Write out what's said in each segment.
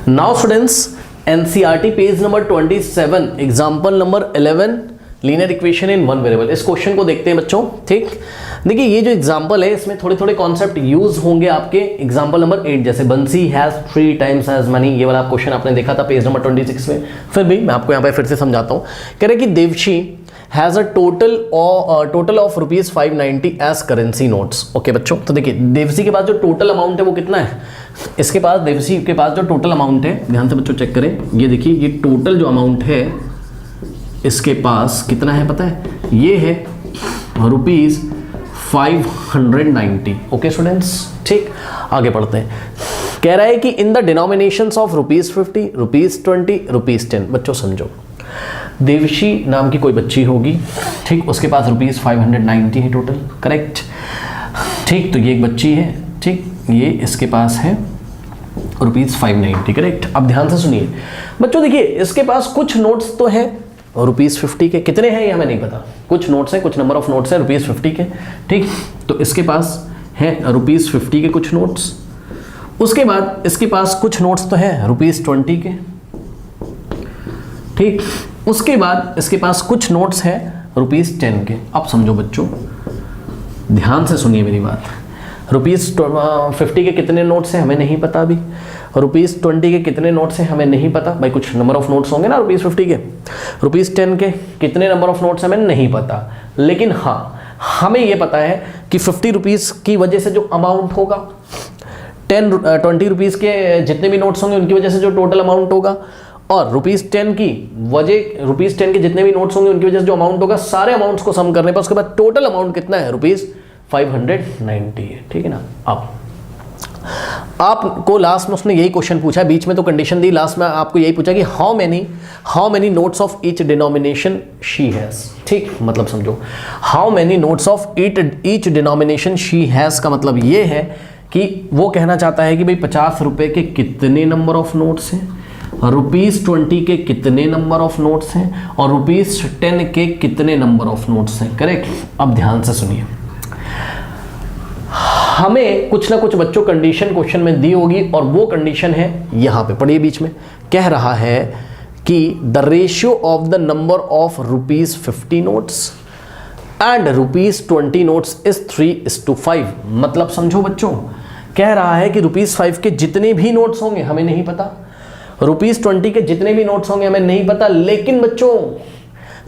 Now students NCERT page number 27 example number 11 linear equation in one variable. इस question को देखते हैं बच्चों। ठीक, देखिए ये जो एग्जाम्पल है इसमें थोड़े थोड़े कॉन्सेप्ट यूज होंगे आपके एग्जाम्पल नंबर 8 जैसे बंसी हैज 3 टाइम्स हैज मनी, ये वाला क्वेश्चन आपने देखा था पेज नंबर 26 में। फिर भी मैं आपको यहाँ पे फिर से समझाता हूँ। कह रहे कि Devshi has a total of rupees 590 as currency notes. Okay बच्चों, तो देखिए देवसी के पास जो टोटल अमाउंट है वो कितना है, इसके पास देवसी के पास जो टोटल अमाउंट है, ध्यान से बच्चों चेक करें, ये देखिए ये टोटल जो अमाउंट है इसके पास कितना है पता है, ये है रुपीज 590। ओके स्टूडेंट्स, ठीक, आगे पढ़ते हैं। कह रहा है कि in the denominations of rupees 50, rupees 20, rupees 10। बच्चों समझो, देवशी नाम की कोई बच्ची होगी, ठीक, उसके पास रुपीज 590 है टोटल, करेक्ट। ठीक, तो ये एक बच्ची है, ठीक, ये इसके पास है रुपीज 590, करेक्ट। अब ध्यान से सुनिए बच्चों, देखिए इसके पास कुछ नोट्स तो हैं रुपीज 50 के, कितने हैं ये हमें नहीं पता, कुछ नोट्स हैं, कुछ नंबर ऑफ नोट्स हैं रुपीज 50 के, ठीक। तो इसके पास है रुपीज 50 के कुछ नोट्स, उसके बाद इसके पास कुछ नोट्स तो हैं रुपीज 20 के, ठीक। उसके बाद इसके पास कुछ नोट्स हैं रुपीज 10 के। अब समझो बच्चों, ध्यान से सुनिए मेरी बात, रुपीज 50 के कितने नोट्स हैं हमें नहीं पता अभी, रुपीज 20 के कितने नोट्स हैं हमें नहीं पता, भाई कुछ नंबर ऑफ नोट्स होंगे ना रुपीज 50 के, रुपीज 10 के कितने नंबर ऑफ नोट्स हमें नहीं पता, लेकिन हाँ हमें ये पता है कि 50 रुपीज़ की वजह से जो अमाउंट होगा, 20 रुपीज़ के जितने भी नोट्स होंगे उनकी वजह से जो टोटल अमाउंट होगा, और रुपीज 10 की वजह, रुपीज 10 के जितने भी नोट्स होंगे उनकी वजह से जो अमाउंट होगा, सारे अमाउंट्स को सम करने पर उसके बाद टोटल अमाउंट कितना है, रुपीज 590 है, ठीक है ना। अब आपको लास्ट में उसने यही क्वेश्चन पूछा, बीच में तो कंडीशन दी, लास्ट में आपको यही पूछा कि how many notes of each denomination she has. ठीक, मतलब समझो how many notes of each denomination she has का मतलब ये है कि वो कहना चाहता है कि भाई 50 रुपए के कितने नंबर ऑफ नोट्स हैं, रुपीज 20 के कितने नंबर ऑफ नोट्स हैं, और रुपीज 10 के कितने नंबर ऑफ नोट्स हैं, करेक्ट। अब ध्यान से सुनिए, हमें कुछ ना कुछ बच्चों कंडीशन क्वेश्चन में दी होगी, और वो कंडीशन है यहां पे पढ़िए बीच में, कह रहा है कि the ratio of the number of rupees 50 notes and rupees 20 notes is 3:5। मतलब समझो बच्चों, कह रहा है कि रुपीज 5 के जितने भी नोट्स होंगे हमें नहीं पता, रुपीज 20 के जितने भी नोट्स होंगे हमें नहीं पता, लेकिन बच्चों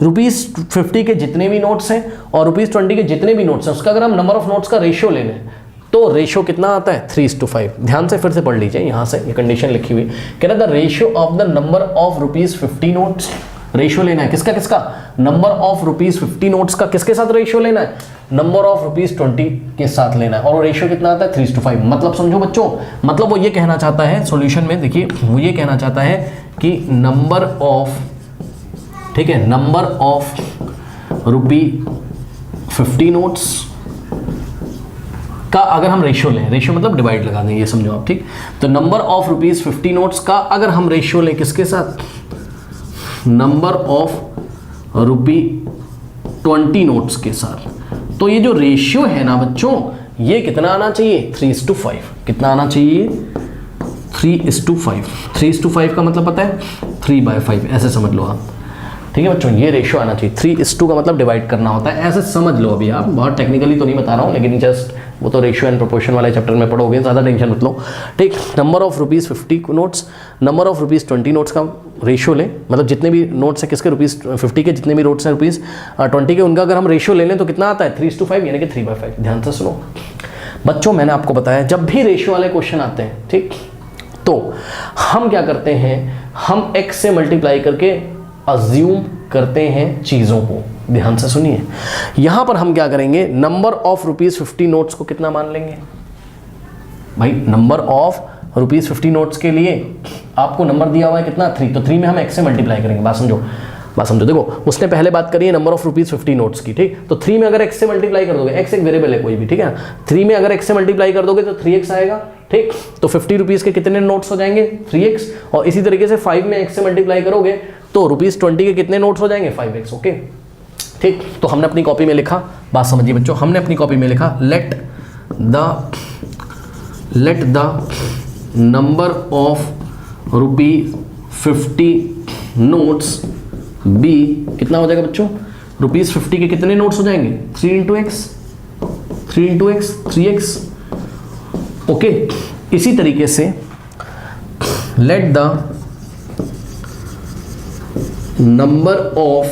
रुपीज 50 के जितने भी नोट्स हैं और रुपीज 20 के जितने भी नोट्स हैं, उसका अगर हम नंबर ऑफ नोट्स का रेशियो ले लें तो रेशियो कितना आता है, 3:5। ध्यान से फिर से पढ़ लीजिए, यहां से ये कंडीशन लिखी हुई, कह रहा the ratio of the number of rupees 50 notes, ratio लेना है किसका किसका, नंबर ऑफ रुपीज 50 नोट्स का किसके साथ रेशियो लेना है, नंबर ऑफ रुपीज 20 के साथ लेना है, और रेशियो कितना आता है, 3:5। मतलब समझो बच्चों, मतलब वो ये कहना चाहता है सॉल्यूशन में, देखिए वो ये कहना चाहता है कि नंबर ऑफ, ठीक है, नंबर ऑफ रुपी 50 नोट्स का अगर हम रेशियो लें, रेशियो मतलब डिवाइड लगा दें, ये समझो आप, ठीक। तो नंबर ऑफ रुपीज 50 नोट्स का अगर हम रेशियो लें किसके साथ, नंबर ऑफ रुपी 20 नोट्स के साथ, तो ये जो रेशियो है ना बच्चों, ये कितना आना चाहिए, 3:5। कितना आना चाहिए, 3:5। 3:5 का मतलब पता है 3/5, ऐसे समझ लो आप, ठीक है बच्चों, ये रेशियो आना चाहिए। 3:2 का मतलब डिवाइड करना होता है, ऐसे समझ लो अभी आप, बहुत टेक्निकली तो नहीं बता रहा हूँ, लेकिन जस्ट वो तो रेशियो एंड प्रोपोर्शन वाले चैप्टर में पढ़ोगे, ज़्यादा टेंशन मत लो, ठीक। Number of rupees 50 notes, number of rupees 20 notes का रेशियो लें, मतलब जितने भी नोट्स हैं किसके, रुपीज़ 50 के जितने भी नोट्स हैं रुपीज़ 20 के, उनका अगर हम रेशियो ले लें तो कितना आता है, 3:5, यानी कि 3/5। ध्यान से सुनो बच्चों, मैंने आपको बताया जब भी रेशियो वाले क्वेश्चन आते हैं, ठीक, तो हम क्या करते हैं, हम x से मल्टीप्लाई करके अज्यूम करते हैं चीज़ों को। ध्यान से सुनिए, यहां पर हम क्या करेंगे, नंबर ऑफ रुपीज 50 नोट्स को कितना मान लेंगे भाई, नंबर ऑफ रुपीज 50 नोट्स के लिए आपको नंबर दिया हुआ है कितना, 3, तो 3 में हम x से मल्टीप्लाई करेंगे। बात समझो, देखो उसने पहले बात करी है नंबर ऑफ रुपीज 50 नोट्स की, ठीक, तो 3 में अगर x से मल्टीप्लाई कर दोगे, x एक वेरिएबल है कोई भी, ठीक है, 3 में अगर x से मल्टीप्लाई कर दोगे तो 3x आएगा, ठीक। तो 50 रुपीज़ के कितने नोट्स हो जाएंगे, 3x, और इसी तरीके से 5 में x से मल्टीप्लाई करोगे तो रुपीज 20 के कितने नोट्स हो जाएंगे, 5x। ओके, ठीक। तो हमने अपनी कॉपी में लिखा, बात समझिए बच्चों, हमने अपनी कॉपी में लिखा let the number of ₹50 notes be कितना हो जाएगा बच्चों, ₹50 के कितने नोट्स हो जाएंगे, 3x 3x। ओके, इसी तरीके से late the number of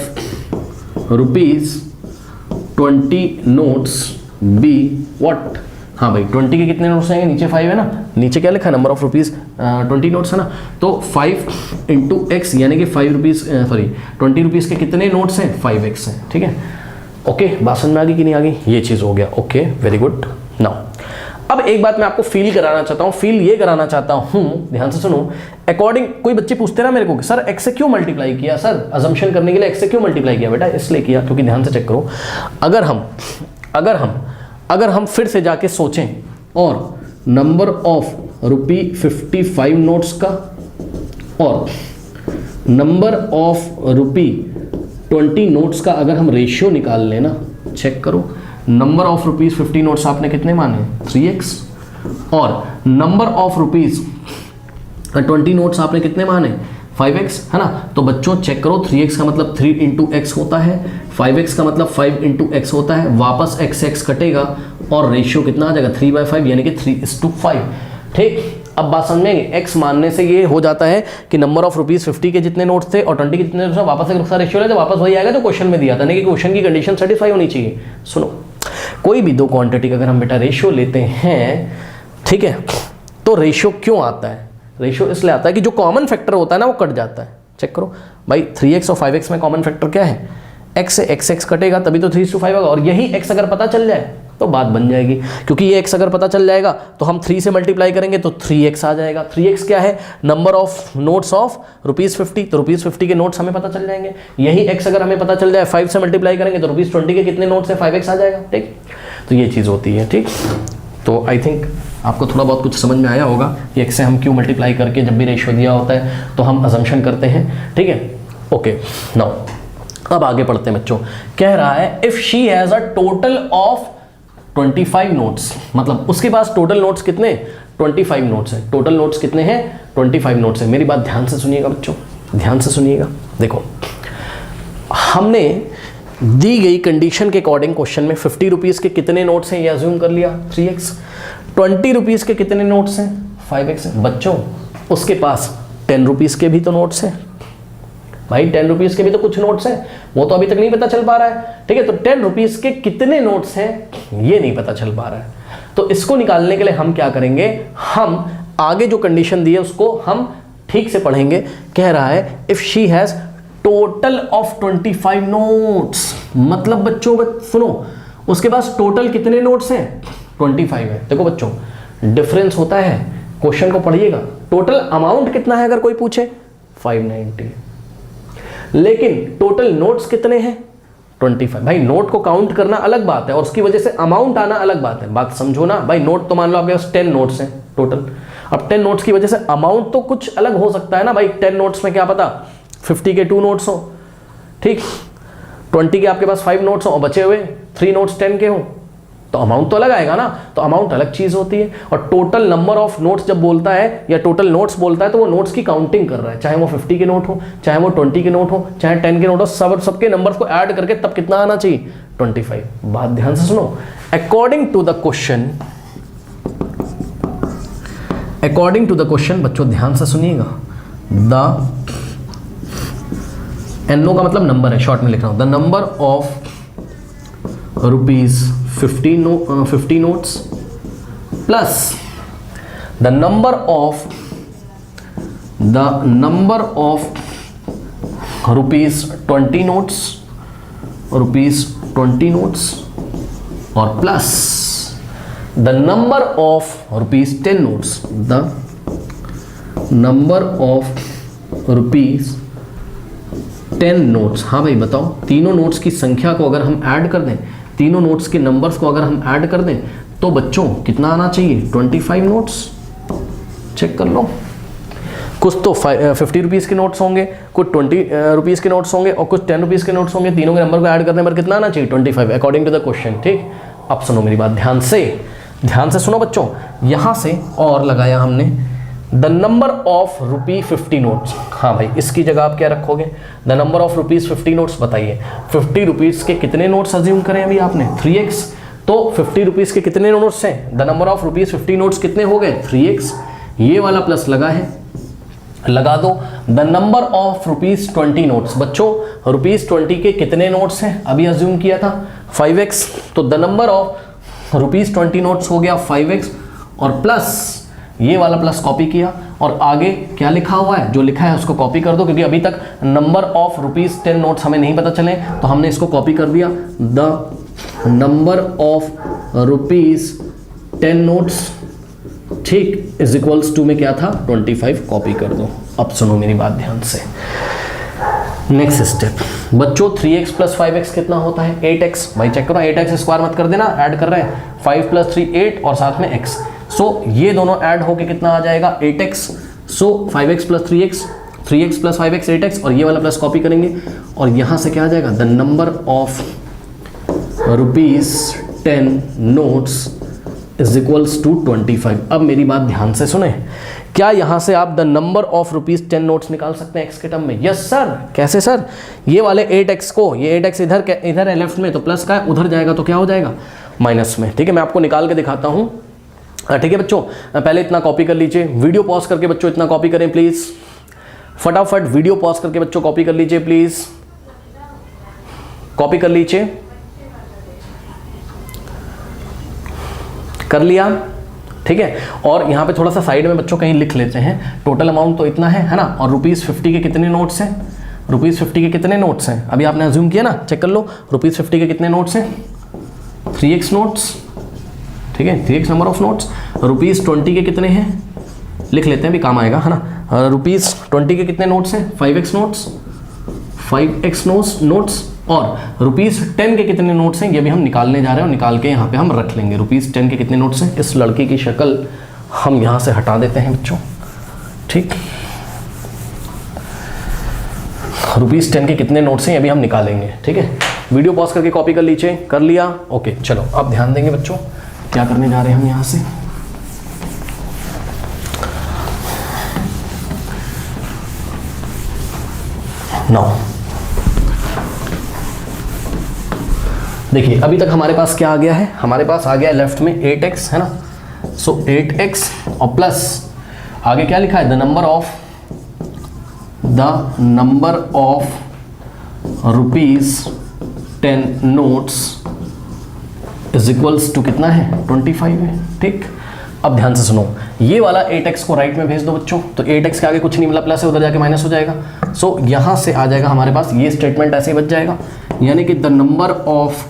₹20 notes be what, हाँ भाई 20 के कितने नोट्स आएंगे, नीचे 5 है ना, नीचे क्या लिखा है, नंबर ऑफ ₹20 नोट्स है ना, तो 5 × x यानी कि ₹20 के कितने नोट्स हैं, 5x हैं, ठीक है। ओके, बात समझ में आ गई कि नहीं आ गई, ये चीज़ हो गया। Okay, very good. नाउ अब एक बात मैं आपको फील कराना चाहता हूँ, फील ये कराना चाहता हूँ, ध्यान से सुनो। अकॉर्डिंग, कोई बच्चे पूछते ना मेरे को सर x से क्यों मल्टीप्लाई किया, सर अजम्पशन करने के लिए x से क्यों मल्टीप्लाई किया, बेटा इसलिए किया क्योंकि ध्यान से चेक करो, अगर हम फिर से जाके सोचें और नंबर ऑफ ₹55 नोट्स का और नंबर ऑफ ₹20 नोट्स का अगर हम रेशियो निकाल लेना, चेक करो, नंबर ऑफ ₹50 नोट्स आपने कितने माने, 3x, और नंबर ऑफ ₹20 नोट्स आपने कितने माने, 5x, है ना। तो बच्चों चेक करो, 3x का मतलब 3 × x होता है, 5x का मतलब 5 × x होता है, वापस x कटेगा और रेशियो कितना आ जाएगा, 3/5 यानी कि 3:5। ठीक, अब बात समझेंगे, x मानने से ये हो जाता है कि नंबर ऑफ ₹50 के जितने नोट्स थे और 20 के जितने नोट्स, वापस एक रेशियो ले, वापस वही आएगा जो क्वेश्चन में दिया था, नहीं कि क्वेश्चन की कंडीशन सेटिस्फाई होनी चाहिए। सुनो, कोई भी दो क्वांटिटी का अगर हम बेटा रेशियो लेते हैं, ठीक है, तो रेशियो क्यों आता है, रेशियो इसलिए आता है कि जो कॉमन फैक्टर होता है ना वो कट जाता है। चेक करो भाई, 3x और 5x में कॉमन फैक्टर क्या है, x से x कटेगा तभी तो 3:5 होगा, और यही x अगर पता चल जाए तो बात बन जाएगी, क्योंकि ये x अगर पता चल जाएगा तो हम 3 से मल्टीप्लाई करेंगे तो 3x आ जाएगा। 3x क्या है, नंबर ऑफ नोट्स ऑफ ₹50, तो ₹50 के नोट्स हमें पता चल जाएंगे। यही x अगर हमें पता चल जाए 5 से मल्टीप्लाई करेंगे तो ₹20 के कितने नोट्स है, 5x आ जाएगा। ठीक, तो ये चीज़ होती है। ठीक, तो आई थिंक आपको थोड़ा बहुत कुछ समझ में आया होगा कि x से हम क्यों मल्टीप्लाई करके जब भी रेशियो दिया होता है तो हम अजम्पशन करते हैं। ठीक है, ओके। नाउ अब आगे पढ़ते हैं बच्चों। कह रहा है if she has a total of 25 notes, मतलब उसके पास टोटल नोट्स कितने, 25 नोट्स हैं। टोटल नोट्स कितने हैं, 25 नोट्स हैं। मेरी बात ध्यान से सुनिएगा बच्चों, ध्यान से सुनिएगा। देखो, हमने दी गई कंडीशन के अकॉर्डिंग क्वेश्चन में ₹50 के कितने नोट्स हैं ये अज्यूम कर लिया, 3x। ₹20 के कितने नोट्स हैं, 5x हैं। बच्चों उसके पास ₹10 के भी तो नोट्स हैं भाई, ₹10 के भी तो कुछ नोट्स हैं, वो तो अभी तक नहीं पता चल पा रहा है। ठीक है, तो ₹10 के कितने नोट्स हैं ये नहीं पता चल पा रहा है। तो इसको निकालने के लिए हम क्या करेंगे, हम आगे जो कंडीशन दी है उसको हम ठीक से पढ़ेंगे। कह रहा है if she has total of 25 notes, मतलब बच्चों सुनो, उसके पास टोटल कितने नोट्स हैं, 25 है। देखो बच्चों, डिफरेंस होता है, क्वेश्चन को पढ़िएगा, टोटल अमाउंट कितना है अगर कोई पूछे 590, लेकिन टोटल नोट्स कितने हैं 25। भाई नोट को काउंट करना अलग बात है और उसकी वजह से अमाउंट आना अलग बात है, बात समझो ना भाई। नोट तो मान लो आपके पास 10 नोट्स हैं टोटल, अब 10 नोट्स की वजह से अमाउंट तो कुछ अलग हो सकता है ना भाई। 10 नोट्स में क्या पता 50 के 2 नोट्स हो, ठीक, 20 के आपके पास 5 नोट्स हो और बचे हुए 3 नोट्स 10 के हो, तो अमाउंट तो अलग आएगा ना। तो अमाउंट अलग चीज होती है, और टोटल नंबर ऑफ नोट्स जब बोलता है या टोटल नोट्स बोलता है तो वो नोट्स की काउंटिंग कर रहा है, चाहे वो 50 के नोट हो, चाहे वो 20 के नोट हो, चाहे 10 के नोट हो, सबके नंबर्स को ऐड करके तब कितना आना चाहिए 25। बात ध्यान से सुनो, अकॉर्डिंग टू द क्वेश्चन बच्चों ध्यान से सुनिएगा, द NO का मतलब नंबर है, शॉर्ट में लिख रहा हूं, the number of ₹50 notes plus the number of ₹20 notes, और plus the number of ₹10 notes, the number of ₹10 notes। हाँ भाई बताओ, तीनों नोट्स की संख्या को अगर हम ऐड कर दें, तीनों नोट्स के नंबर्स को अगर हम ऐड कर दें तो बच्चों कितना आना चाहिए 25 नोट्स। चेक कर लो, कुछ तो ₹50 के नोट्स होंगे, कुछ ₹20 के नोट्स होंगे और कुछ ₹10 के नोट्स होंगे। तीनों के नंबर को ऐड करने पर कितना आना चाहिए 25 अकॉर्डिंग टू द क्वेश्चन। ठीक, अब सुनो मेरी बात ध्यान से सुनो बच्चों, यहां से और लगाया हमने the number of rupee 50 notes. हाँ भाई, इसकी जगह आप क्या रखोगे? The number of rupees 50 notes. बताइए 50 रुपीज के कितने नोट्स अज्यूम करें अभी आपने? 3x। तो 50 रुपीज के कितने नोट्स हैं? The number of rupees 50 notes कितने हो गए? 3x। ये वाला प्लस लगा है, लगा दो। The number of rupees 20 notes. बच्चों रुपीज 20 के कितने नोट्स हैं? अभी अज्यूम किया था 5x। तो the number of rupees 20 notes हो गया 5x, और प्लस ये वाला प्लस कॉपी किया, और आगे क्या लिखा हुआ है? जो लिखा है उसको कॉपी कर दो, क्योंकि अभी तक नंबर ऑफ रुपीज 10 नोट्स हमें नहीं पता चले, तो हमने इसको कॉपी कर दिया। The number of rupees 10 notes, ठीक, इज इक्वल्स टू में क्या था? 25। कॉपी कर दो। अब सुनो मेरी बात ध्यान से। नेक्स्ट स्टेप बच्चों, 3x प्लस 5x कितना होता है? 8x। भाई चेक करो, 8x स्क्वायर मत कर देना, ऐड कर रहे हैं। 5 प्लस 3 8 और साथ में x। सो ये दोनों ऐड होके कितना आ जाएगा? 8x। सो 5x plus 3x, 3x plus 5x 8x, और ये वाला प्लस कॉपी करेंगे, और यहाँ से क्या आ जाएगा? The number of rupees 10 notes is equals to 25। अब मेरी बात ध्यान से सुने, क्या यहाँ से आप the number of rupees 10 notes निकाल सकते हैं एक्स के टर्म में? Yes sir. कैसे सर? ये वाले 8x को, ये 8x इधर है लेफ्ट में, तो प्लस का है, उधर जाएगा तो क्या हो जाएगा? माइनस में। ठीक है, मैं आपको निकाल के दिखाता हूँ। ठीक है बच्चों, पहले इतना कॉपी कर लीजिए, वीडियो पॉज करके बच्चों इतना कॉपी करें प्लीज, फटाफट वीडियो पॉज करके बच्चों कॉपी कर लीजिए प्लीज, कॉपी कर लीजिए। कर लिया? ठीक है, और यहाँ पे थोड़ा सा साइड में बच्चों कहीं लिख लेते हैं, टोटल अमाउंट तो इतना है ना, और रुपीज़ 50 के कितने नोट्स हैं? रुपीज़ 50 के कितने नोट्स हैं? अभी आपने अज्यूम किया ना, चेक कर लो, रुपीज़ 50 के कितने नोट्स हैं? 3x notes. ठीक है, 3x number of notes. Rupees 20 के कितने हैं? लिख लेते हैं, भी काम आएगा, है ना। रुपीज़ 20 के कितने नोट्स हैं? 5x notes, 5x notes. और रुपीज़ 10 के कितने नोट्स हैं? ये भी हम निकालने जा रहे हैं, और निकाल के यहाँ पे हम रख लेंगे। रुपीज़ 10 के कितने नोट्स हैं? इस लड़की की शक्ल हम यहाँ से हटा देते हैं बच्चों। ठीक, रुपीज़ 10 के कितने नोट्स हैं ये भी हम निकालेंगे। ठीक है, वीडियो पॉज करके कॉपी कर लीजिए। कर लिया? ओके, चलो अब ध्यान देंगे बच्चों, क्या करने जा रहे हैं हम यहाँ से। नौ, देखिए अभी तक हमारे पास क्या आ गया है? हमारे पास आ गया लेफ्ट में 8x, है ना। सो 8x और प्लस आगे क्या लिखा है? The number of rupees 10 notes is equals to कितना है? 25 है। ठीक, अब ध्यान से सुनो, ये वाला 8x को राइट में भेज दो बच्चों, तो 8x के आगे कुछ नहीं मिला, प्लस है, उधर जाके माइनस हो जाएगा। सो यहाँ से आ जाएगा हमारे पास, ये स्टेटमेंट ऐसे ही बच जाएगा, यानी कि the number of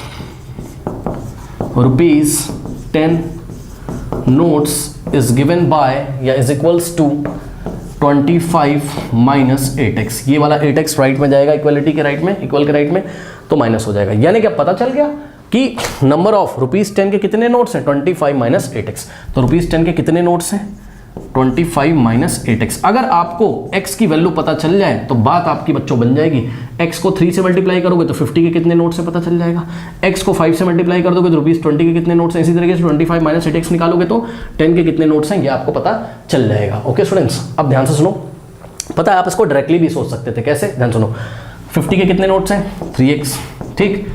rupees 10 notes is given by या is equals to 25 minus 8x। ये वाला 8x राइट में जाएगा, इक्वलिटी के राइट में, इक्वल के राइट में, तो माइनस हो जाएगा। यानी कि पता चल गया कि नंबर ऑफ रुपीज 10 के कितने नोट्स हैं? 25 माइनस 8x। तो रुपीज 10 के कितने नोट्स हैं? 25 माइनस 8x। अगर आपको x की वैल्यू पता चल जाए तो बात आपकी बच्चों बन जाएगी। x को 3 से मल्टीप्लाई करोगे तो 50 के कितने नोट्स से पता चल जाएगा, x को 5 से मल्टीप्लाई कर दोगे तो रुपीज 20 के कितने नोट्स हैं, इसी तरीके से 25 माइनस 8x निकालोगे तो 10 के कितने नोट्स हैं ये आपको पता चल जाएगा। ओके स्टूडेंट्स, अब ध्यान से सुनो, पता है आप इसको डायरेक्टली भी सोच सकते थे। कैसे? ध्यान सुनो, 50 के कितने नोट्स हैं? 3x। ठीक,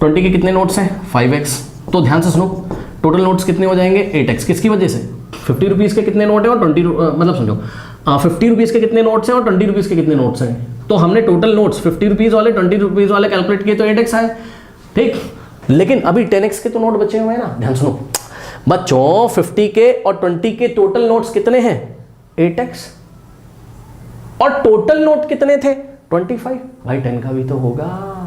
20 के कितने नोट्स हैं? 5x। तो ध्यान से सुनो, टोटल नोट्स कितने हो जाएंगे? 8x। किसकी वजह से? 50 रुपीज़ के कितने नोट हैं और 20 मतलब समझो 50 रुपीज़ के कितने नोट्स हैं और 20 रुपीज़ के कितने नोट्स हैं। तो हमने टोटल नोट्स 50 रुपीज़ वाले 20 रुपीज़ वाले कैलकुलेट किए तो 8x आए। ठीक, लेकिन अभी 10x के तो नोट बचे हुए हैं ना। ध्यान सुनो बच्चों, 50 के और 20 के टोटल नोट्स कितने हैं? 8x। और टोटल नोट कितने थे? 25। भाई 10 का भी तो होगा।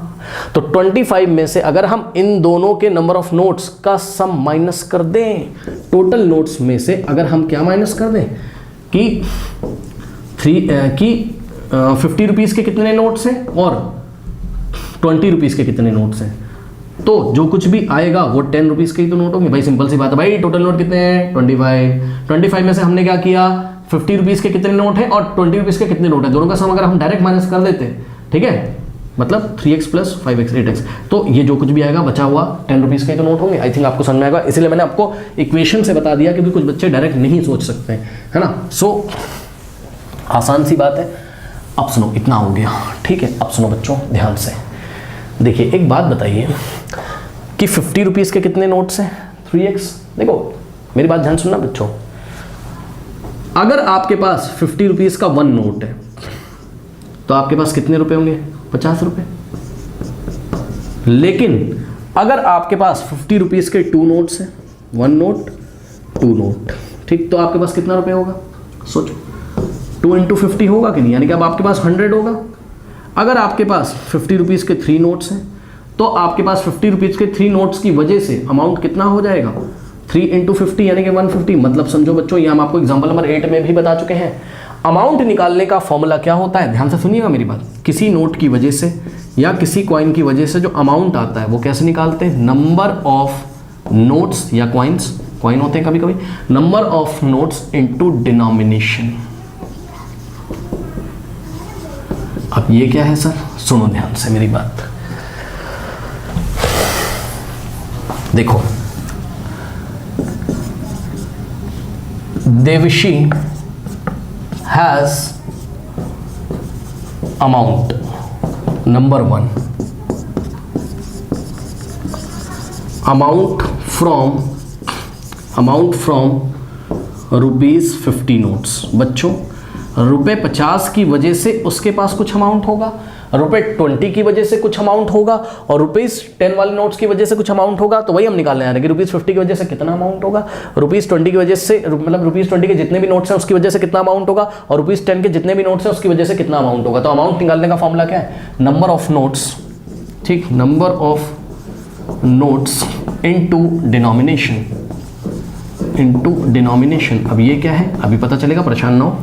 तो 25 में से अगर हम इन दोनों के नंबर ऑफ नोट्स का सम माइनस कर दें, टोटल नोट्स में से अगर हम क्या माइनस कर दें कि 50 रुपीज़ के कितने नोट्स हैं और 20 रुपीज़ के कितने नोट्स हैं, तो जो कुछ भी आएगा वो 10 रुपीज़ के ही तो नोट होंगे। भाई सिंपल सी बात है। भाई टोटल नोट कितने हैं? 25 में से हमने क्या किया? 50 रुपीज़ के कितने नोट हैं और 20 रुपीज़ के कितने नोट हैं, दोनों का सम अगर हम डायरेक्ट माइनस कर देते, ठीक है, मतलब 3x प्लस 5x 8x। तो ये जो कुछ भी आएगा बचा हुआ 10 रुपीज़ के तो नोट होंगे। आई थिंक आपको समझ में आएगा, इसलिए मैंने आपको इक्वेशन से बता दिया क्योंकि कुछ बच्चे डायरेक्ट नहीं सोच सकते हैं, है ना। सो आसान सी बात है। अब सुनो, इतना हो गया, ठीक है। अब सुनो बच्चों ध्यान से, देखिए एक बात बताइए कि 50 रुपीज़ के कितने नोट्स हैं? 3x। देखो मेरी बात ध्यान सुनना बच्चों, अगर आपके पास 50 रुपीज़ का 1 नोट है तो आपके पास कितने रुपए होंगे? 50 रुपए। लेकिन अगर आपके पास 50 रुपीज़ के 2 नोट्स हैं, 1 नोट 2 नोट, ठीक, तो आपके पास कितना रुपए होगा? सोचो, 2 इंटू 50 होगा कि नहीं, यानी कि अब आपके पास 100 होगा। अगर आपके पास 50 रुपीज़ के 3 नोट्स हैं तो आपके पास 50 रुपीज़ के 3 नोट्स की वजह से अमाउंट कितना हो जाएगा? 3 इंटू 50 यानी कि 150। मतलब समझो बच्चों, ये हम आपको एग्जाम्पल नंबर 8 में भी बता चुके हैं। अमाउंट निकालने का फॉर्मूला क्या होता है? ध्यान से सुनिएगा मेरी बात। किसी नोट की वजह से या किसी कॉइन की वजह से जो अमाउंट आता है वो कैसे निकालते हैं? नंबर ऑफ नोट्स या कॉइन्स, कॉइन होते हैं कभी कभी, number of notes into denomination. अब ये क्या है सर? सुनो ध्यान से मेरी बात। देखो, Devshi has amount number 1, amount from ₹50 notes. बच्चों ₹50 की वजह से उसके पास कुछ अमाउंट होगा, ₹20 की वजह से कुछ अमाउंट होगा और ₹10 वाले नोट्स की वजह से कुछ अमाउंट होगा। तो वही हम निकालने आ रहे हैं कि ₹50 की वजह से कितना अमाउंट होगा, ₹20 की वजह से, मतलब ₹20 के जितने भी नोट्स हैं उसकी वजह से कितना अमाउंट होगा, और ₹10 के जितने भी नोट्स हैं उसकी वजह से कितना अमाउंट होगा। तो अमाउंट निकालने का फॉर्मूला क्या है? नंबर ऑफ नोट्स, ठीक, number of notes into denomination. अब ये क्या है अभी पता चलेगा, परेशान ना हो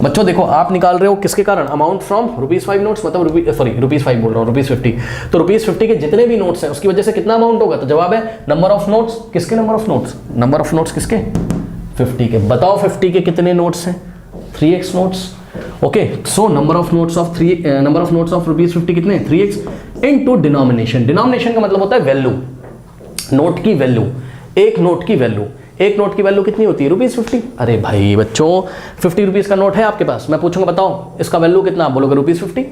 बच्चों। देखो आप निकाल रहे हो किसके कारण? अमाउंट फ्रॉम ₹5 नोट्स, मतलब ₹5 बोल रहा हूँ, ₹50। तो ₹50 के जितने भी नोट्स हैं उसकी वजह से कितना अमाउंट होगा? तो जवाब है नंबर ऑफ नोट्स। किसके number of notes? Number of notes किसके? 50 के। बताओ 50 के कितने नोट्स हैं? 3x notes. Okay, so number of notes of ₹50 कितने? 3x into denomination. डिनोमिनेशन का मतलब होता है वैल्यू, नोट की वैल्यू, एक नोट की वैल्यू। एक नोट की वैल्यू कितनी होती है? ₹50। अरे भाई बच्चों 50 रुपीज़ का नोट है आपके पास, मैं पूछूंगा बताओ इसका वैल्यू कितना, आप बोलोगे ₹50।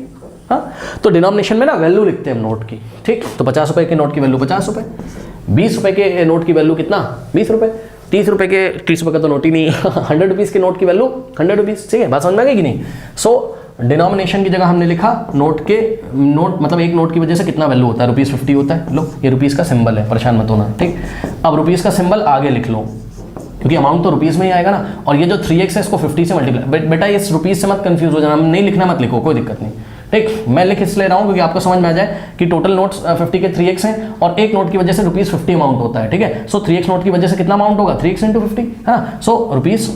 हाँ, तो डिनोमिनेशन में ना वैल्यू लिखते हैं हम नोट की, ठीक। तो 50 रुपए के नोट की वैल्यू 50 रुपए, 20 रुपए के नोट की वैल्यू कितना? 20 रुपए, 30 रुपए के, 30 रुपए का तो नोट ही नहीं 100 रुपीज़ के नोट की वैल्यू 100 रुपीज़, ठीक है, बात समझ में आ गई कि नहीं। सो डिनोमिनेशन की जगह हमने लिखा नोट मतलब एक नोट की वजह से कितना वैल्यू होता है? ₹50 होता है। लो ये रुपीज़ का सिंबल है, परेशान मत होना, ठीक। अब रुपीज़ का सिंबल आगे लिख लो क्योंकि अमाउंट तो रुपीज़ में ही आएगा ना, और ये जो 3x है इसको 50 से मल्टीप्लाई। बेटा इस रुपीज़ से मत कंफ्यूज हो जाना, नहीं लिखना मत लिखो, कोई दिक्कत नहीं, ठीक। मैं लिख इसलिए रहा हूँ क्योंकि आपको समझ में आ जाए कि टोटल नोट्स 50 के 3x हैं और एक नोट की वजह से ₹50 अमाउंट होता है, ठीक है। सो 3x नोट की वजह से कितना अमाउंट होगा? 3x इंटू 50, है ना। सो रुपीज़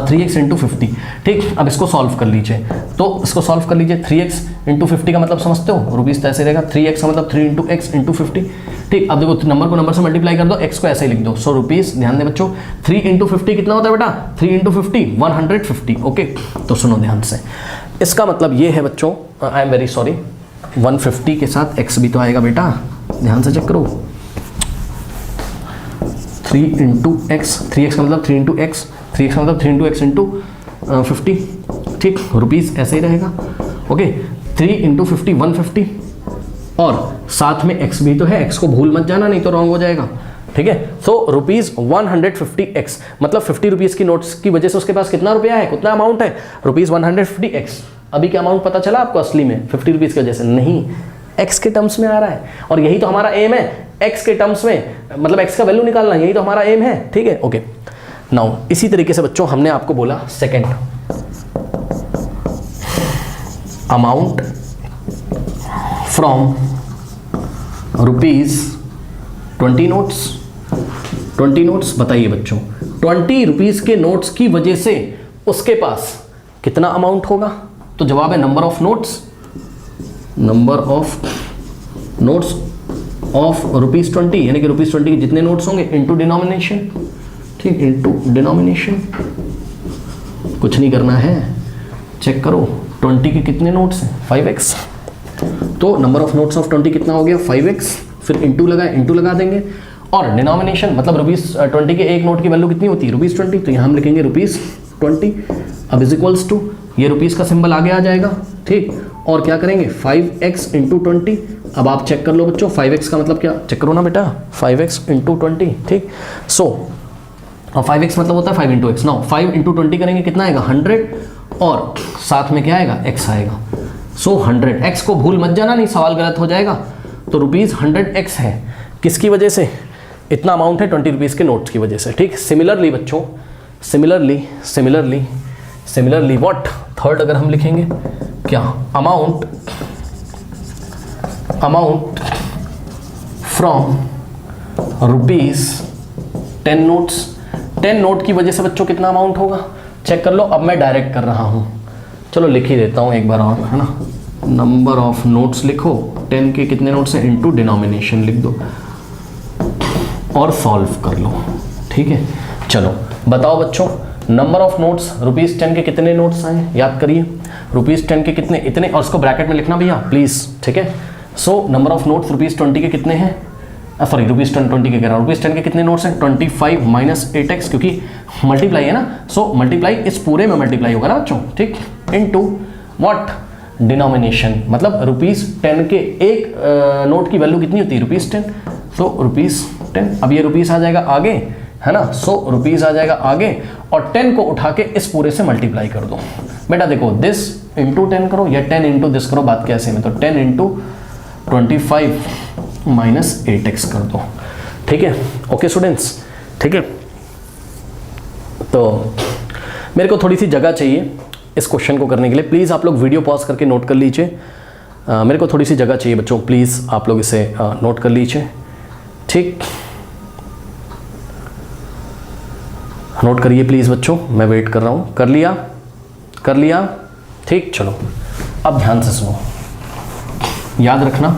3x इंटू 50, ठीक। अब इसको सॉल्व कर लीजिए, तो इसको सॉल्व कर लीजिए। 3x इंटू 50 का मतलब समझते हो? रुपीज़ तो ऐसे रहेगा, 3x का मतलब 3 इंटू x इंटू 50, ठीक। अब देखो नंबर को नंबर से मल्टीप्लाई कर दो, x को ऐसे ही लिख दो। सो रुपीज़, ध्यान दे बच्चों, 3 इंटू 50 कितना होता है बेटा? 3 इंटू 50 150, ओके। तो सुनो ध्यान से, इसका मतलब ये है बच्चों, आई एम वेरी सॉरी, 150 के साथ x भी तो आएगा बेटा, ध्यान से चेक करो। 3 इंटू एक्स, 3x का मतलब 3 इंटू एक्स, 3x का मतलब 3 इंटू एक्स इंटू 50, ठीक। रुपीज़ ऐसे ही रहेगा, ओके। 3 इंटू 50 150, और साथ में x भी तो है, x को भूल मत जाना नहीं तो रॉन्ग हो जाएगा, ठीक है। सो रुपीज़ 150x, मतलब 50 रुपीज़ की नोट्स की वजह से उसके पास कितना रुपया है, कितना अमाउंट है? Rupees 150x। अभी क्या अमाउंट पता चला आपको असली में? 50 रुपीज़ की वजह से नहीं, x के टर्म्स में आ रहा है, और यही तो हमारा एम है, x के टर्म्स में, मतलब x का वैल्यू निकालना, यही तो हमारा एम है, ठीक है, ओके। नाउ इसी तरीके से बच्चों हमने आपको बोला second, amount from ₹20 notes. 20 notes, बताइए बच्चों 20 रुपीज़ के नोट्स की वजह से उसके पास कितना अमाउंट होगा? तो जवाब है number of notes, number of notes of ₹20, यानी कि ₹20 के जितने नोट्स होंगे इनटू डिनोमिनेशन, ठीक, इनटू डिनोमिनेशन। कुछ नहीं करना है, चेक करो 20 के कितने नोट्स हैं? 5x, तो नंबर ऑफ नोट्स ऑफ 20 कितना हो गया 5x, फिर इंटू लगा देंगे, और डिनोमिनेशन मतलब ₹20 के एक नोट की वैल्यू कितनी होती है ₹20, तो यहाँ हम लिखेंगे ₹20। अब इज इक्वल्स टू ये रुपीज़ का सिंबल आगे आ जाएगा, ठीक, और क्या करेंगे 5x इंटू 20। अब आप चेक कर लो बच्चों 5x का मतलब क्या, चेक करो ना बेटा, 5x इंटू 20, ठीक। सो और 5x मतलब होता है 5 इंटू एक्स। नाउ 5 इंटू 20 करेंगे कितना आएगा 100, और साथ में क्या आएगा x आएगा। सो 100, x को भूल मत जाना, नहीं सवाल गलत हो जाएगा। तो ₹100x है, किसकी वजह से, इतना अमाउंट है 20 रुपीज़ के नोट्स की वजह से, ठीक। सिमिलरली बच्चों, सिमिलरली व्हाट, थर्ड अगर हम लिखेंगे क्या, अमाउंट फ्रॉम ₹10 नोट्स। 10 नोट की वजह से बच्चों कितना अमाउंट होगा, चेक कर लो। अब मैं डायरेक्ट कर रहा हूँ, चलो लिख ही देता हूँ एक बार और, है ना। नंबर ऑफ नोट्स लिखो, 10 के कितने नोट्स हैं इंटू डिनोमिनेशन लिख दो और सॉल्व कर लो, ठीक है। चलो बताओ बच्चों, नंबर ऑफ नोट्स ₹10 के कितने नोट्स आए, याद करिए, ₹10 के कितने, इतने, और उसको ब्रैकेट में लिखना भैया प्लीज़, ठीक है। सो नंबर ऑफ नोट्स ₹20 के कितने हैं, सॉरी ₹20 के कह रहा हूँ, ₹10 के कितने नोट्स हैं 25 माइनस 8x, क्योंकि मल्टीप्लाई है ना, सो मल्टीप्लाई इस पूरे में मल्टीप्लाई होगा ना बच्चों, ठीक, इनटू व्हाट, डिनोमिनेशन, मतलब ₹10 के एक नोट की वैल्यू कितनी होती है ₹10, तो ₹10। अब ये रुपीस आ जाएगा आगे, है ना, सो रुपीस आ जाएगा आगे, और 10 को उठा के इस पूरे से मल्टीप्लाई कर दो। बेटा देखो दिस इंटू 10 करो या 10 इंटू दिस करो, बात कैसे में, तो 10 इंटू 25 माइनस 8x कर दो, ठीक है। ओके स्टूडेंट्स, ठीक है। तो मेरे को थोड़ी सी जगह चाहिए इस क्वेश्चन को करने के लिए, प्लीज़ आप लोग वीडियो पॉज करके नोट कर लीजिए। मेरे को थोड़ी सी जगह चाहिए बच्चों, प्लीज़ आप लोग इसे नोट कर लीजिए, ठीक, नोट करिए प्लीज़ बच्चों, मैं वेट कर रहा हूँ। कर लिया, ठीक। चलो अब ध्यान से सुनो, याद रखना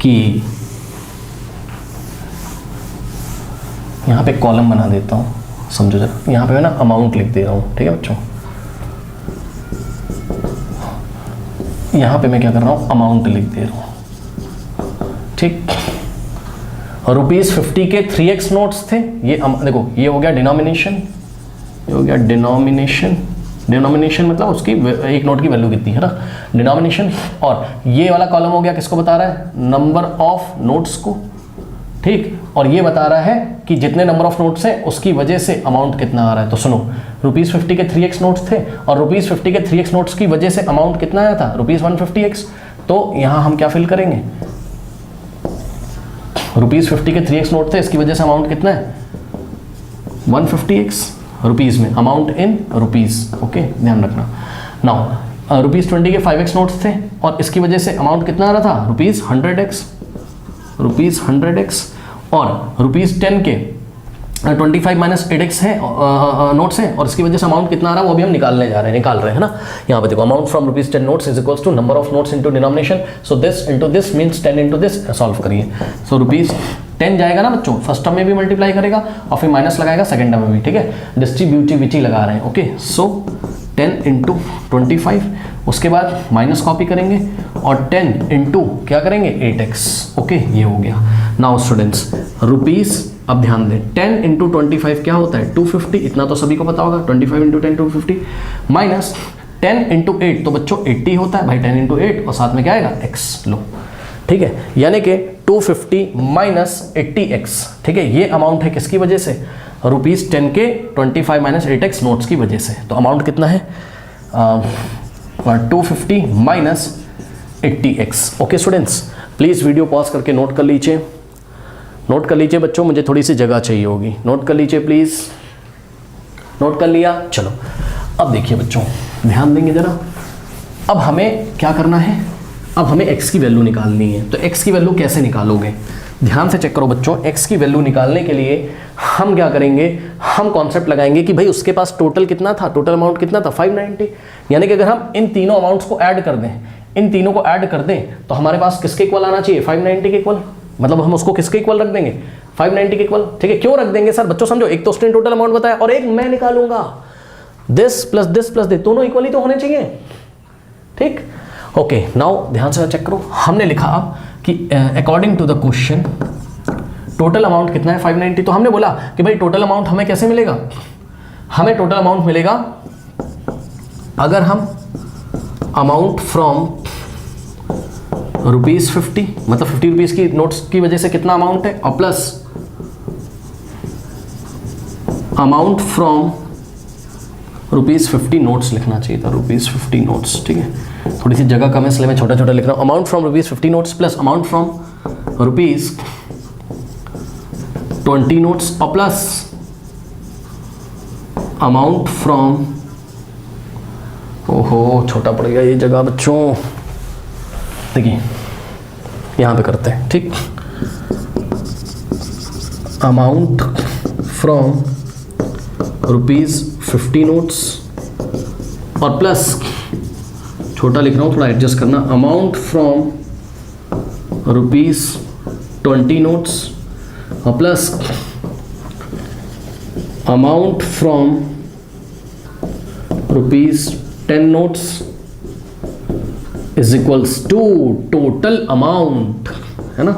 कि यहाँ पे कॉलम बना देता हूँ, समझो जरा, यहाँ पे मैं ना अमाउंट लिख दे रहा हूँ, ठीक है बच्चों। यहाँ पे मैं क्या कर रहा हूँ, अमाउंट लिख दे रहा हूँ, ठीक। ₹50 के 3x नोट्स थे, ये देखो ये हो गया डिनोमिनेशन, ये हो गया डिनोमिनेशन मतलब उसकी एक नोट की वैल्यू कितनी है ना, डिनोमिनेशन। और ये वाला कॉलम हो गया, किसको बता रहा है, नंबर ऑफ नोट्स को, ठीक। और ये बता रहा है कि जितने नंबर ऑफ नोट्स हैं उसकी वजह से अमाउंट कितना आ रहा है। तो सुनो, ₹50 के 3x नोट्स थे, और ₹50 के 3x नोट्स की वजह से अमाउंट कितना आया था, ₹150x। तो यहाँ हम क्या फिल करेंगे, ₹50 के 3x नोट थे, इसकी वजह से अमाउंट कितना है 150x रुपीज़ में, अमाउंट इन रुपीज़, ओके, ध्यान रखना। नाउ ₹20 के 5x नोट्स थे, और इसकी वजह से अमाउंट कितना आ रहा था ₹100x, और ₹10 के 25 माइनस 8x है नोट्स हैं, और इसकी वजह से अमाउंट कितना आ रहा है वो अभी हम निकाल रहे हैं ना। यहाँ पे देखो, amount from ₹10 notes is equals to number of notes into denomination, so this into this means 10 into this, solve करिए। सो ₹10 जाएगा ना बच्चों, फर्स्ट टर्म में भी मल्टीप्लाई करेगा और फिर माइनस लगाएगा सेकंड टर्म में भी, ठीक है, डिस्ट्रीब्यूटिविटी लगा रहे हैं, ओके। सो 10 इंटू 25, उसके बाद माइनस कॉपी करेंगे और 10 इंटू क्या करेंगे 8x, ओके, ये हो गया। नाउ स्टूडेंट्स रुपीस, अब ध्यान दें 10 इंटू 25 क्या होता है 250, इतना तो सभी को पता होगा, 25 इंटू 10 250, माइनस 10 इंटू 8 तो बच्चों 80 होता है भाई, 10 इंटू 8 और साथ में क्या आएगा x, लो, ठीक है, यानी कि 250 माइनस 80x, ठीक है, ये अमाउंट है किसकी वजह से, ₹10 के 25 माइनस 8x नोट्स की वजह से। तो अमाउंट कितना है 250 minus 80x, okay students, please video pause करके नोट कर लीजिए बच्चों, मुझे थोड़ी सी जगह चाहिए होगी, नोट कर लीजिए प्लीज़, नोट कर लिया। चलो अब देखिए बच्चों, ध्यान देंगे ज़रा, अब हमें क्या करना है, अब हमें x की वैल्यू निकालनी है। तो x की वैल्यू कैसे निकालोगे, ध्यान से चेक करो बच्चों। x की वैल्यू निकालने के लिए हम क्या करेंगे, हम कॉन्सेप्ट लगाएंगे कि भाई उसके पास टोटल कितना था, टोटल अमाउंट कितना था 590, यानी कि अगर हम इन तीनों अमाउंट्स को ऐड कर दें, तो हमारे पास किसके इक्वल आना चाहिए 590 के इक्वल, मतलब हम उसको किसके इक्वल रख देंगे 590 के इक्वल, ठीक है। क्यों रख देंगे सर, बच्चों समझो, एक तो उसने टोटल अमाउंट बताया और एक मैं निकालूंगा, दिस प्लस दिस, दोनों इक्वल ही तो होने चाहिए, ठीक। ओके, नाउ ध्यान से चेक करो, हमने लिखा अब कि according to the question total amount कितना है 590। तो हमने बोला कि भाई टोटल अमाउंट हमें कैसे मिलेगा, हमें टोटल अमाउंट मिलेगा अगर हम अमाउंट फ्रॉम ₹50, मतलब 50 रुपीज़ की नोट्स की वजह से कितना अमाउंट है, और प्लस अमाउंट फ्रॉम ₹50 नोट्स लिखना चाहिए था, ₹50 नोट्स, ठीक है, थोड़ी सी जगह कम है इसलिए मैं छोटा छोटा लिख रहा हूँ। Amount from ₹50 notes plus amount from ₹20 notes और प्लस अमाउंट फ्रॉम, ओहो छोटा पड़ गया ये जगह बच्चों, देखिए यहाँ पे करते हैं, ठीक, अमाउंट फ्रॉम ₹50 नोट्स और प्लस, छोटा लिख रहा हूँ थोड़ा एडजस्ट करना, अमाउंट फ्रॉम ₹20 नोट्स और plus amount from ₹10 notes is equals to total amount, है ना,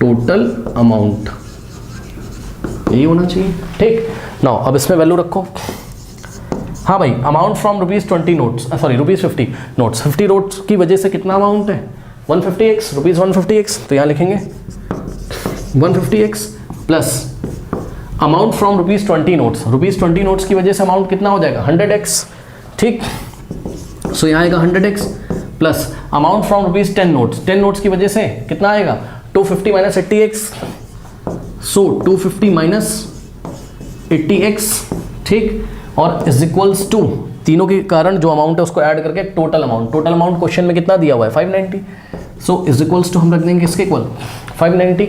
टोटल अमाउंट यही होना चाहिए, ठीक। नाउ अब इसमें वैल्यू रखो, हाँ भाई, amount from ₹20 notes, sorry ₹50 notes, 50 notes की वजह से कितना अमाउंट है 150x, ₹150x, तो यहाँ लिखेंगे 150x plus amount from ₹20 notes, ₹20 notes की वजह से अमाउंट कितना हो जाएगा 100x, ठीक, सो यहाँ आएगा 100x plus amount from ₹10 notes, 10 notes की वजह से कितना आएगा 250 माइनस 80x, सो 250 माइनस 80x, ठीक, और इज इक्वल्स टू तीनों के कारण जो अमाउंट है उसको ऐड करके total amount, total amount question में कितना दिया हुआ है 590, सो इज इक्वल्स टू हम रख देंगे इसके इक्वल 590।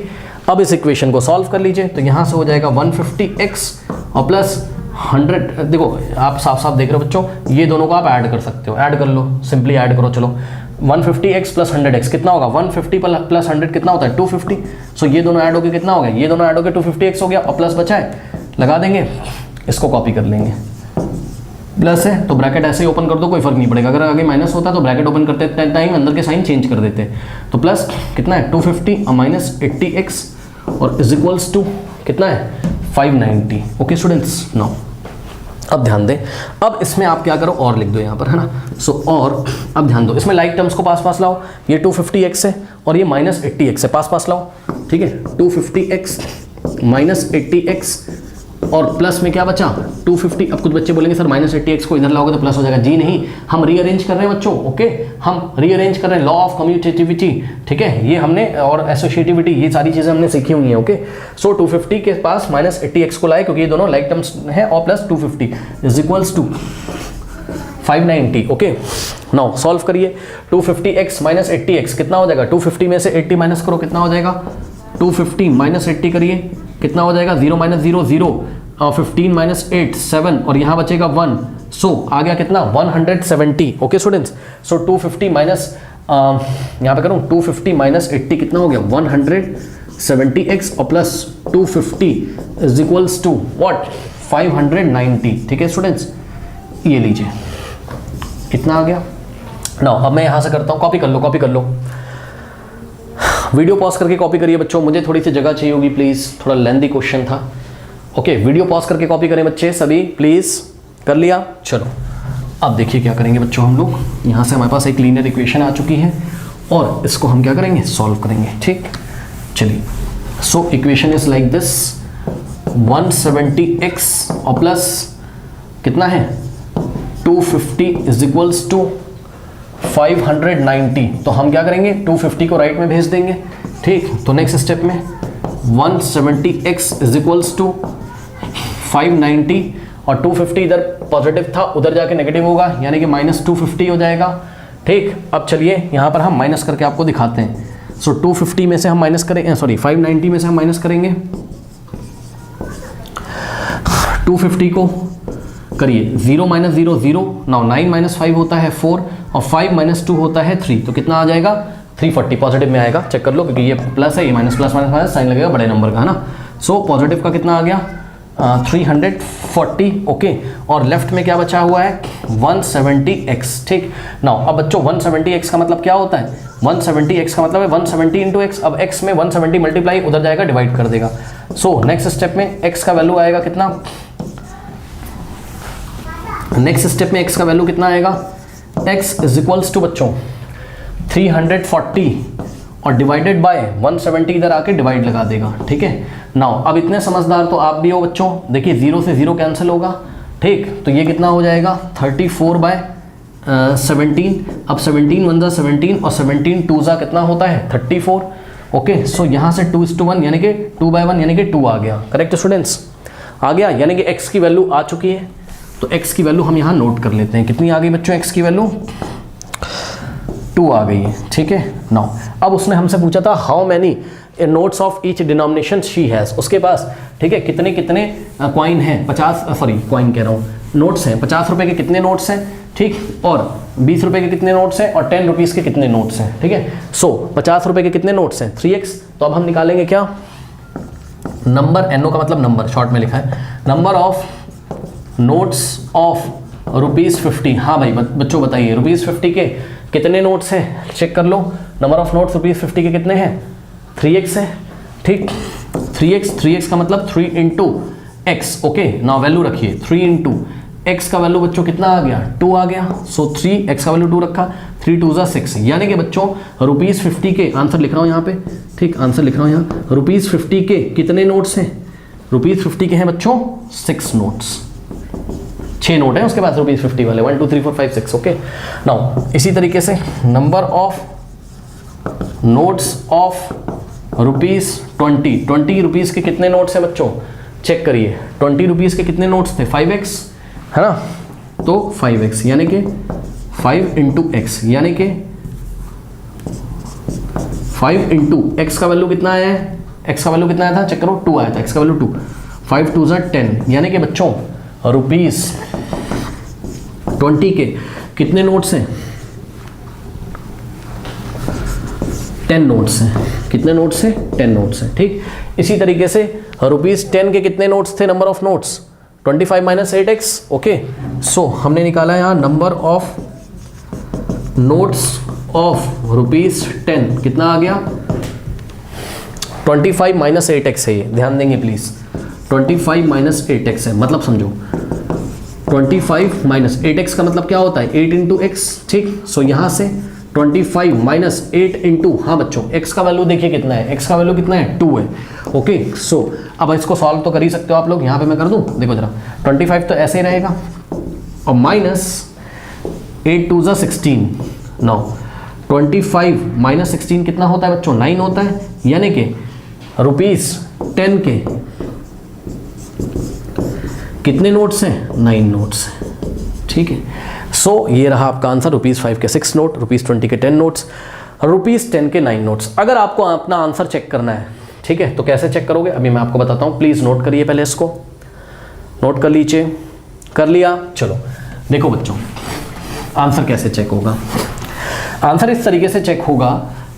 अब इस इक्वेशन को सॉल्व कर लीजिए, तो यहाँ से हो जाएगा 150x और प्लस 100, देखो आप साफ साफ देख रहे हो बच्चों, ये दोनों को आप ऐड कर सकते हो, ऐड कर लो, सिंपली ऐड करो, चलो 150x प्लस 100x कितना होगा 150 प्लस 100 कितना होता है 250, सो ये दोनों ऐड हो गए कितना हो गया, ये दोनों ऐड हो गए 250x हो गया, और प्लस बचा है लगा देंगे, इसको कॉपी कर लेंगे, प्लस है तो ब्रैकेट ऐसे ही ओपन कर दो, कोई फर्क नहीं पड़ेगा, अगर आगे माइनस होता तो ब्रैकेट ओपन करते टाइम अंदर के साइन चेंज कर देते, तो प्लस कितना है 250 और माइनस 80x और इज इक्वल्स टू कितना है 590। ओके स्टूडेंट्स, नाउ अब ध्यान दें, अब इसमें आप क्या करो और लिख दो यहाँ पर, है ना, सो और अब ध्यान दो, इसमें लाइक टर्म्स को पास पास लाओ, ये 250x है और ये माइनस 80x है, पास पास लाओ, ठीक है, 250x माइनस 80x और प्लस में क्या बचा 250। अब कुछ बच्चे बोलेंगे सर माइनस 80x को इधर लाओगे तो प्लस हो जाएगा, जी नहीं, हम रीअरेंज कर रहे हैं बच्चों, ओके, हम रीअरेंज कर रहे हैं, लॉ ऑफ कम्यूटेटिविटी, ठीक है, ये हमने, और एसोसिएटिविटी, ये सारी चीज़ें हमने सीखी हुई हैं, ओके। सो 250 के पास माइनस 80x को लाए क्योंकि ये दोनों लाइक टर्म्स हैं, और plus 250 is equals to 590, okay. Now solve करिए, 250x माइनस 80x कितना हो जाएगा, 250 में से 80 माइनस करो कितना हो जाएगा, 250 माइनस 80 करिए कितना हो जाएगा, 0 माइनस 0 0 और 15 माइनस 8 7 और यहाँ बचेगा 1, सो आ गया कितना 170, ओके स्टूडेंट्स। सो 250 माइनस यहाँ पे करूँ 250 माइनस 80 कितना हो गया 170x और plus 250 is equals to what 590, ठीक है स्टूडेंट्स, ये लीजिए कितना आ गया। नाउ अब मैं यहाँ से करता हूँ, कॉपी कर लो, कॉपी कर लो, वीडियो पॉज करके कॉपी करिए बच्चों, मुझे थोड़ी सी जगह चाहिए होगी प्लीज़, थोड़ा लेंथी क्वेश्चन था, ओके। वीडियो पॉज करके कॉपी करें बच्चे सभी प्लीज़, कर लिया, चलो अब देखिए क्या करेंगे बच्चों, हम लोग यहाँ से हमारे पास एक लीनियर इक्वेशन आ चुकी है और इसको हम क्या करेंगे सॉल्व करेंगे, ठीक, चलिए। So equation is like this, 170x और प्लस कितना है 250 इज इक्वल्स टू 590, तो हम क्या करेंगे 250 को राइट में भेज देंगे, ठीक। तो नेक्स्ट स्टेप में 170x इज इक्वल्स टू 590 और 250 इधर पॉजिटिव था उधर जाके नेगेटिव होगा, यानी कि माइनस 250 हो जाएगा, ठीक। अब चलिए यहाँ पर हम माइनस करके आपको दिखाते हैं। सो 250 में से हम माइनस करें, सॉरी 590 में से हम माइनस करेंगे, 250 को करिए 0 माइनस 0 0, नाउ 9 माइनस 5 होता है 4 और 5 माइनस 2 होता है 3, तो कितना आ जाएगा 340, पॉजिटिव में आएगा, चेक कर लो क्योंकि ये प्लस है, ये minus plus minus minus sign लगेगा बड़े नंबर का, है ना। सो पॉजिटिव का कितना आ गया 340, ओके। और लेफ्ट में क्या बचा हुआ है 170x, ठीक। नाउ अब बच्चों 170x का मतलब क्या होता है, 170x का मतलब है 170 इंटू एक्स। अब x में 170 मल्टीप्लाई उधर जाएगा, डिवाइड कर देगा। सो नेक्स्ट स्टेप में x का वैल्यू आएगा कितना, नेक्स्ट स्टेप में x का वैल्यू कितना आएगा, x इज इक्वल्स टू बच्चों 340 और डिवाइडेड बाय 170 इधर आके डिवाइड लगा देगा, ठीक है। नाउ अब इतने समझदार तो आप भी हो बच्चों, देखिए 0 से 0 कैंसिल होगा, ठीक। तो ये कितना हो जाएगा 34 बाय 17। अब 17 1 जा 17 और 17 2 जा कितना होता है 34, ओके। सो यहाँ से 2:1 यानी कि 2/1 यानी कि 2 आ गया, करेक्ट स्टूडेंट्स, आ गया। यानी कि x की वैल्यू आ चुकी है। तो x की वैल्यू हम यहाँ नोट कर लेते हैं, कितनी आ गई बच्चों x की वैल्यू 2 आ गई है, ठीक है। नाउ अब उसने हमसे पूछा था how many notes of each denomination she has, उसके पास, ठीक है, कितने कितने कॉइन हैं, 50 सॉरी कॉइन कह रहा हूँ, नोट्स हैं, 50 रुपए के कितने नोट्स हैं, ठीक, और 20 रुपए के कितने नोट्स हैं, और 10 रुपीज़ के कितने नोट्स हैं, ठीक है। सो 50 रुपए के कितने नोट्स हैं 3x। तो अब हम निकालेंगे क्या, नंबर, NO का मतलब नंबर, शॉर्ट में लिखा है, नंबर ऑफ नोट्स ऑफ ₹50। हाँ भाई बच्चों बताइए ₹50 के कितने नोट्स हैं, चेक कर लो। नंबर ऑफ नोट्स ₹50 के कितने हैं 3x है, ठीक। 3x का मतलब 3 into x, okay. Now value रखिए 3 इंटू एक्स का वैल्यू बच्चों कितना आ गया 2 आ गया। सो 3x का वैल्यू 2 रखा, 3 2 जा 6, यानी कि बच्चों ₹50 के, आंसर लिख रहा हूँ यहाँ पे, ठीक, आंसर लिख रहा हूँ यहाँ, ₹50 के कितने नोट्स हैं, ₹50 के हैं बच्चों 6 नोट्स, 6 नोट है उसके पास ₹50 वाले, 1 2 3 4 5 6, ओके। नाउ इसी तरीके से नंबर ऑफ नोट्स ऑफ ₹20 ₹20 के कितने नोट्स हैं बच्चों, चेक करिए, ₹20 के कितने नोट्स थे 5x, है ना। तो 5x यानी कि 5 इंटू एक्स, यानी कि 5 इंटू एक्स का वैल्यू कितना आया है, x का वैल्यू कितना आया था चेक करो 2 आया था, x का वैल्यू 2, 5 2 10, यानी कि बच्चों ₹20 के कितने नोट्स हैं 10 नोट्स हैं, कितने नोट्स हैं 10 नोट्स हैं, ठीक। इसी तरीके से ₹10 के कितने नोट्स थे, number of notes 25 minus 8x, okay. So हमने निकाला यहाँ नंबर ऑफ नोट्स ऑफ ₹10 कितना आ गया 25 माइनस 8x है, ये ध्यान देंगे प्लीज, 25 माइनस 8x है, मतलब समझो 25 माइनस 8x का मतलब क्या होता है 8 इंटू एक्स, ठीक। सो यहाँ से 25 माइनस 8 इंटू, हाँ बच्चों x का वैल्यू देखिए कितना है, x का वैल्यू कितना है 2 है, ओके। सो अब इसको सॉल्व तो कर ही सकते हो आप लोग, यहाँ पे मैं कर दूँ, देखो जरा 25 तो ऐसे ही रहेगा और माइनस 8 2 जा 16, नाउ 25 माइनस 16 कितना होता है बच्चों 9 होता है, यानी कि ₹10 के कितने नोट्स हैं 9 नोट्स हैं, ठीक है। सो ये रहा आपका आंसर, ₹5 के 6 नोट, ₹20 के 10 नोट्स, ₹10 के 9 नोट्स। अगर आपको अपना आंसर चेक करना है, ठीक है, तो कैसे चेक करोगे अभी मैं आपको बताता हूँ, प्लीज़ नोट करिए, पहले इसको नोट कर लीजिए, कर लिया, चलो देखो बच्चों आंसर कैसे चेक होगा। आंसर इस तरीके से चेक होगा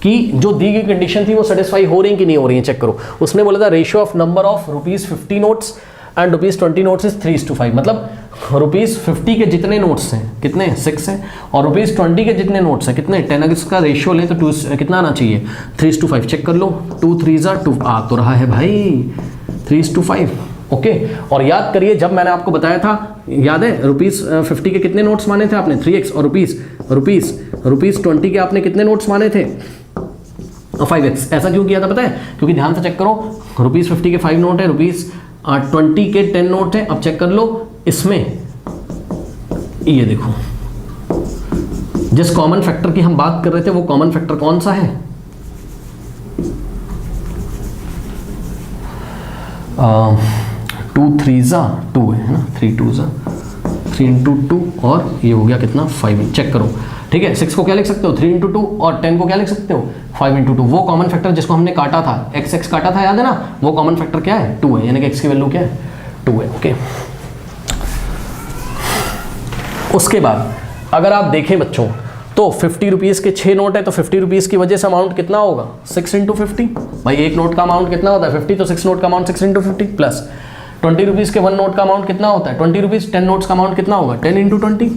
कि जो दी गई कंडीशन थी वो सेटिस्फाई हो रही है कि नहीं हो रही है, चेक करो। उसने बोला था ratio of number of ₹50 notes and ₹20 notes is 3:5, मतलब ₹50 के जितने नोट्स हैं कितने 6 हैं, और ₹20 के जितने नोट्स हैं कितने 10, अगर इसका रेशियो ले तो 2 कितना आना चाहिए 3:5, चेक कर लो, 2 3 जा 2 आ तो रहा है भाई 3:5, ओके। और याद करिए जब मैंने आपको बताया था, याद है ₹50 के कितने नोट्स माने थे आपने 3x, और ₹20 के आपने कितने नोट्स माने थे 5x। ऐसा क्यों किया था पता है, क्योंकि ध्यान से चेक करो, ₹50 के 5 नोट है, ₹20 के 10 नोट है। अब चेक कर लो इसमें, ये देखो जिस कॉमन फैक्टर की हम बात कर रहे थे वो कॉमन फैक्टर कौन सा है 2 3 जा 2 है ना, 3 2 जा 3 इंटू 2 और ये हो गया कितना 5, चेक करो, ठीक है। 6 को क्या लिख सकते हो 3 इंटू 2 और 10 को क्या लिख सकते हो 5 इंटू 2। वो कॉमन फैक्टर जिसको हमने काटा था x काटा था, याद है ना, वो कॉमन फैक्टर क्या है 2 है, यानी कि x की वैल्यू क्या है 2 है, ओके। उसके बाद अगर आप देखें बच्चों तो ₹50 के 6 नोट है, तो ₹50 की वजह से अमाउंट कितना होगा 6 इंटू 50, भाई एक नोट का अमाउंट कितना होता है 50, तो 6 नोट का अमाउंट 6 इंटू 50 प्लस 20 रुपीज़ के 1 नोट का अमाउंट कितना होता है? 20 रुपीज़ 10 नोट्स का अमाउंट कितना होगा? 10 इंटू 20,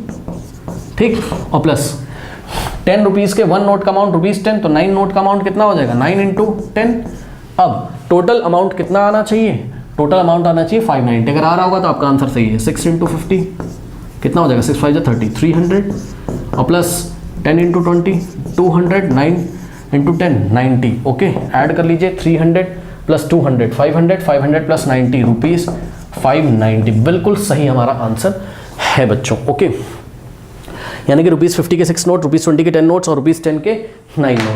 ठीक, और प्लस 10 रुपीज़ के 1 नोट का अमाउंट ₹10, तो 9 नोट का अमाउंट कितना हो जाएगा? 9 इंटू 10। अब टोटल अमाउंट कितना आना चाहिए? टोटल अमाउंट आना चाहिए 590। अगर आ रहा होगा तो आपका आंसर सही है। 6 इंटू 50 कितना हो जाएगा? 6 5 30, 300, और plus 10 into 20 200, 9 into 10 90। Okay, add कर लीजिए 300 प्लस 200 500, 500 प्लस 90 रुपीज़ 590। बिल्कुल सही हमारा आंसर है बच्चों। ओके, यानी कि ₹50 के 6 नोट, ₹20 के 10 नोट्स और ₹10 के 9 नोट्स।